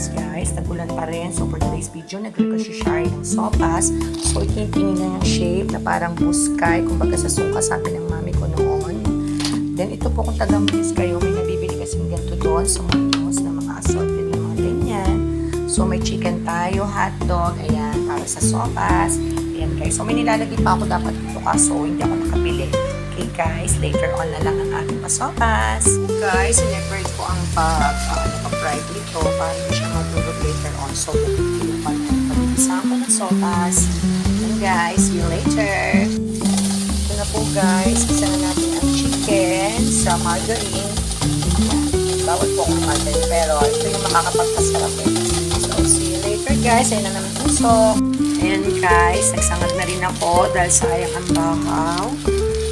Yes guys, tag-ulan pa rin. So for today's video, nag-request si Shari ng sopas. So ito yung tingin na yung shape na parang buskay. Kumbaga sa suka, sabi ng mami ko noon. Then ito po kung taga-miss kayo, may nabibili kasing ganito doon sa Muñoz na mga assorted na mga ganyan. So may chicken tayo, hotdog, ayan, para sa sopas. Ayan guys. So may nilalagay pa ako dapat dito kaso hindi ako nakabili. Okay guys, later on na lang ang ating pasopas. Guys, in-prepare ko ang pag-fry dito para hindi siya matulog later on. So, magkikilo pa na pag-isang ko ng sopas. And guys, see you later. Ito na po guys, isa na natin ang chicken sa margarine. Bawal po ang margarine, pero ito yung makakapagpasarap eh. So, see you later guys. Ayan na naman puso. Ayan guys, nagsangag na rin ako dahil sayang ang bahaw.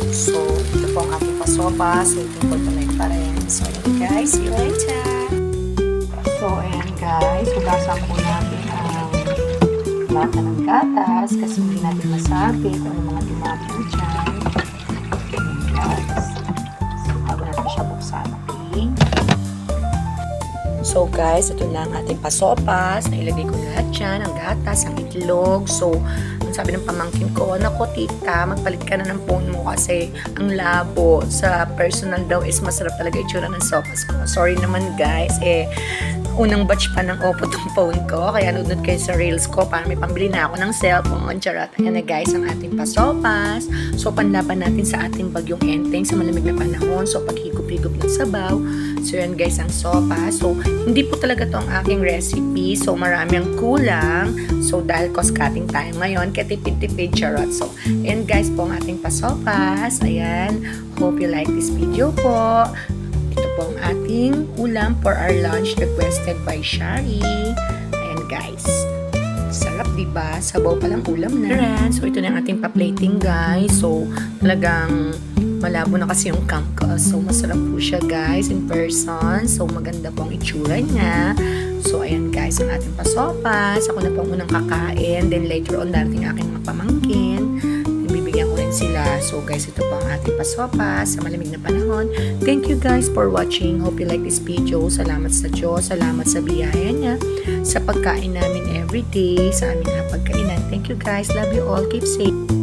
So, ito po ang ating pasopas. Waiting for tonight pa rin. So, ayan guys. See you later. So, ayan guys. Hugasan po natin ang lata ng gatas kasi hindi natin masabi kung ano mga dumami dyan. Ayan guys. So, bago natin siya buksan. Okay. So, guys, ito na ang ating pasopas. Nailagay ko lahat dyan. Ang gatas, ang itlog. So, sabi ng pamangkin ko, naku tita, magpalit ka na ng phone mo kasi ang labo sa personal daw is masarap talaga itsura ng sopas ko. Sorry naman guys, unang batch pa ng Oppo tong phone ko, kaya nunod kayo sa reels ko para may pambili na ako ng cellphone. Charot. Ayan na guys ang ating pasopas. So panlaban natin sa ating bagyong Enteng sa malamig na panahon. So paghigop-higop ng sabaw. So yan guys ang sopas. So hindi po talaga to ang aking recipe. So marami ang kulang. So dahil cost cutting tayo ngayon, kaya tipid-tipid charot. So ayan guys po ang ating pasopas. Ayan. Hope you like this video po. Ito po ang ating ulam for our lunch requested by Shari. Ayan guys. Sarap diba? Sabaw palang ulam na. So ito na ang ating pa-plating guys. So talagang malabo na kasi yung cam ko. So masarap po siya guys in person. So maganda po ang itsura niya. So ayan guys ang ating pasopas. Ako na po ang unang kakain. Then later on darating aking mga pamangkin. Bibigyan ko rin sila. So guys, ito po ang ating pasopas sa malamig na panahon. Thank you guys for watching. Hope you like this video. Salamat sa Diyos. Salamat sa biyaya niya. Sa pagkain namin everyday. Sa aming pagkainan. Thank you guys. Love you all. Keep safe.